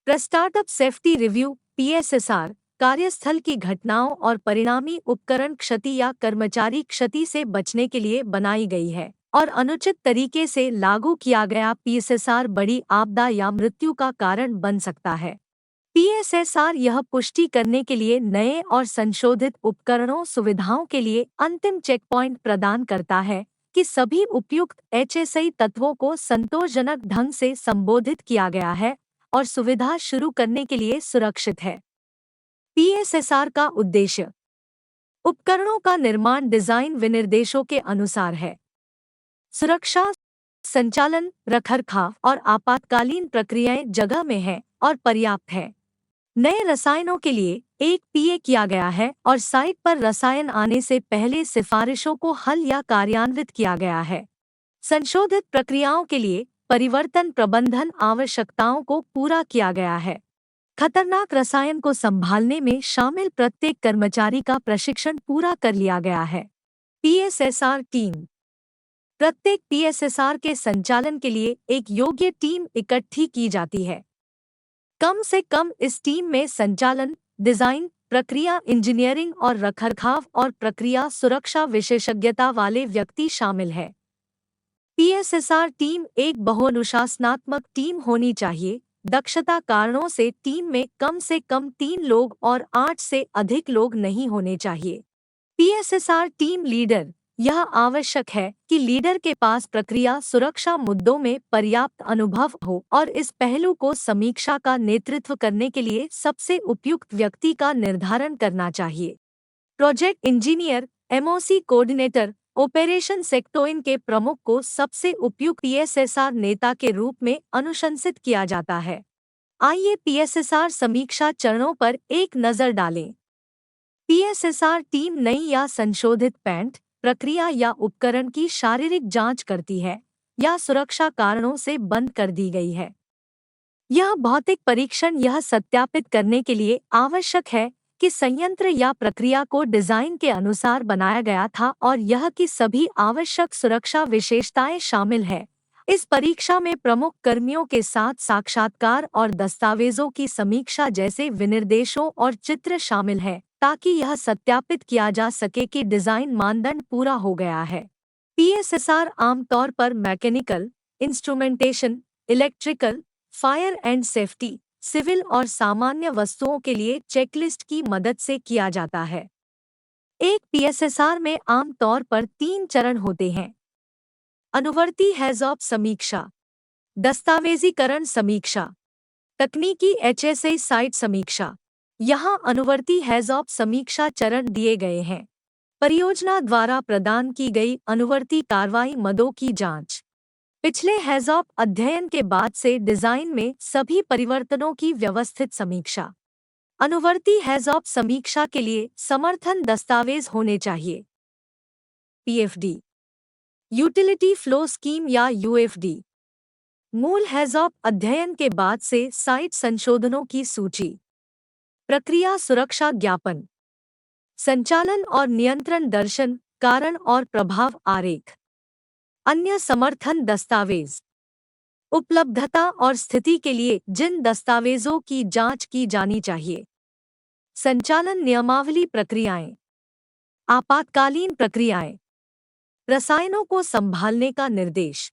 Startup safety review (पीएसएसआर) कार्यस्थल की घटनाओं और परिणामी उपकरण क्षति या कर्मचारी क्षति से बचने के लिए बनाई गई है और अनुचित तरीके से लागू किया गया पीएसएसआर बड़ी आपदा या मृत्यु का कारण बन सकता है। पीएसएसआर यह पुष्टि करने के लिए नए और संशोधित उपकरणों सुविधाओं के लिए अंतिम चेकपॉइंट प्रदान करता है कि सभी उपयुक्त एचएसआई तत्वों को संतोषजनक ढंग से संबोधित किया गया है और सुविधा शुरू करने के लिए सुरक्षित है। पीएसएसआर का उद्देश्य उपकरणों का निर्माण डिजाइन विनिर्देशों के अनुसार है। सुरक्षा, संचालन, रखरखाव और आपातकालीन प्रक्रियाएं जगह में हैं और पर्याप्त है। नए रसायनों के लिए एक पीए किया गया है और साइट पर रसायन आने से पहले सिफारिशों को हल या कार्यान्वित किया गया है। संशोधित प्रक्रियाओं के लिए परिवर्तन प्रबंधन आवश्यकताओं को पूरा किया गया है। खतरनाक रसायन को संभालने में शामिल प्रत्येक कर्मचारी का प्रशिक्षण पूरा कर लिया गया है। पीएसएसआर टीम प्रत्येक पीएसएसआर के संचालन के लिए एक योग्य टीम इकट्ठी की जाती है। कम से कम इस टीम में संचालन, डिजाइन, प्रक्रिया इंजीनियरिंग और रखरखाव और प्रक्रिया सुरक्षा विशेषज्ञता वाले व्यक्ति शामिल हैं। पीएसएसआर टीम एक बहुअनुशासनात्मक टीम होनी चाहिए। दक्षता कारणों से टीम में कम से कम 3 लोग और 8 से अधिक लोग नहीं होने चाहिए। पीएसएसआर टीम लीडर यह आवश्यक है कि लीडर के पास प्रक्रिया सुरक्षा मुद्दों में पर्याप्त अनुभव हो और इस पहलू को समीक्षा का नेतृत्व करने के लिए सबसे उपयुक्त व्यक्ति का निर्धारण करना चाहिए। Project engineer, MOC coordinator, operation section के प्रमुख को सबसे उपयुक्त पीएसएसआर नेता के रूप में अनुशंसित किया जाता है। आइए पीएसएसआर समीक्षा चरणों पर एक नज़र डालें। पीएसएसआर टीम नई या संशोधित पैंट, प्रक्रिया या उपकरण की शारीरिक जांच करती है या सुरक्षा कारणों से बंद कर दी गई है। यह भौतिक परीक्षण यह सत्यापित करने के लिए आवश्यक है कि संयंत्र या प्रक्रिया को डिजाइन के अनुसार बनाया गया था और यह कि सभी आवश्यक सुरक्षा विशेषताएं शामिल हैं। इस परीक्षा में प्रमुख कर्मियों के साथ साक्षात्कार और दस्तावेजों की समीक्षा जैसे विनिर्देशों और चित्र शामिल हैं ताकि यह सत्यापित किया जा सके कि डिजाइन मानदंड पूरा हो गया है। पीएसएसआर आमतौर पर mechanical, instrumentation, electrical, fire and safety, civil और सामान्य वस्तुओं के लिए चेकलिस्ट की मदद से किया जाता है। एक पीएसएसआर में आमतौर पर 3 चरण होते हैं। अनुवर्ती हैज़-ऑफ समीक्षा, दस्तावेजीकरण समीक्षा, तकनीकी एचएसए साइट समीक्षा। यहाँ अनुवर्ती हैज़-ऑफ समीक्षा चरण दिए गए हैं। परियोजना द्वारा प्रदान की गई अनुवर्ती कार्रवाई मदों की जांच। पिछले हैज़-ऑफ अध्ययन के बाद से डिजाइन में सभी परिवर्तनों की व्यवस्थित समीक्षा। अनुवर्ती हैज़-ऑफ समीक्षा के लिए समर्थन दस्तावेज होने चाहिए। पीएफडी, यूटिलिटी फ्लो स्कीम या यूएफडी। मूल हैज़-ऑफ अध्ययन के बाद से साइट संशोधनों की सूची। प्रक्रिया सुरक्षा ज्ञापन, संचालन और नियंत्रण दर्शन, कारण और प्रभाव आरेख। अन्य समर्थन दस्तावेज। उपलब्धता और स्थिति के लिए जिन दस्तावेजों की जांच की जानी चाहिए। संचालन नियमावली प्रक्रियाएं, आपातकालीन प्रक्रियाएं, रसायनों को संभालने का निर्देश,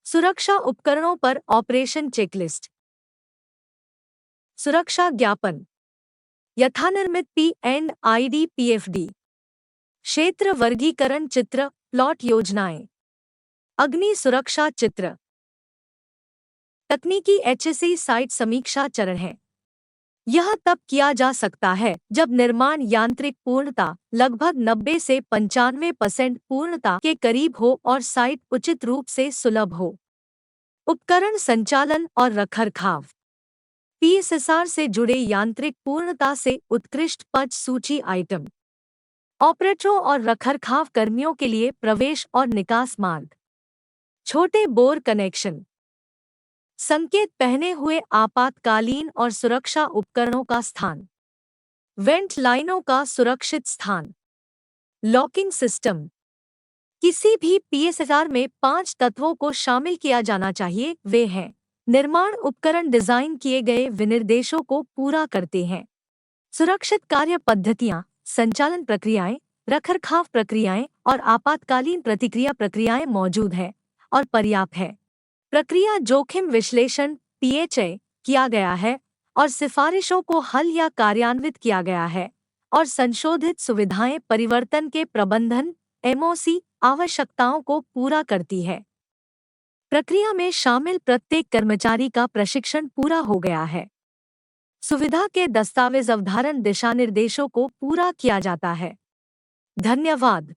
सुरक्षा उपकरणों पर ऑपरेशन चेकलिस्ट। सुरक्षा ज्ञापन, यथानिर्मित पी&आईडी पीएफडी, क्षेत्र वर्गीकरण चित्र, प्लॉट योजनाएं, अग्नि सुरक्षा चित्र। तकनीकी एचएसए साइट समीक्षा चरण है। यह तब किया जा सकता है जब निर्माण यांत्रिक पूर्णता लगभग 90 से 95% पूर्णता के करीब हो और साइट उचित रूप से सुलभ हो। उपकरण संचालन और रखरखाव। पीएसएसआर से जुड़े यांत्रिक पूर्णता से उत्कृष्ट पच सूची आइटम। ऑपरेटरों और रखरखाव कर्मियों के लिए प्रवेश और निकास मार्ग। छोटे बोर कनेक्शन। संकेत पहने हुए आपातकालीन और सुरक्षा उपकरणों का स्थान। वेंट लाइनों का सुरक्षित स्थान। Locking system. किसी भी पीएसएसआर में 5 तत्वों को शामिल किया जाना चाहिए। वे हैं: निर्माण उपकरण डिजाइन किए गए विनिर्देशों को पूरा करते हैं। सुरक्षित कार्य पद्धतियां, संचालन प्रक्रियाएं, रखरखाव प्रक्रियाएं और आपातकालीन प्रतिक्रिया प्रक्रियाएं मौजूद हैं और पर्याप्त है। प्रक्रिया जोखिम विश्लेषण पीएचए किया गया है और सिफारिशों को हल या कार्यान्वित किया गया है और संशोधित सुविधाएं परिवर्तन के प्रबंधन एमओसी आवश्यकताओं को पूरा करती है। प्रक्रिया में शामिल प्रत्येक कर्मचारी का प्रशिक्षण पूरा हो गया है। सुविधा के दस्तावेज अवधारण दिशा निर्देशों को पूरा किया जाता है। धन्यवाद।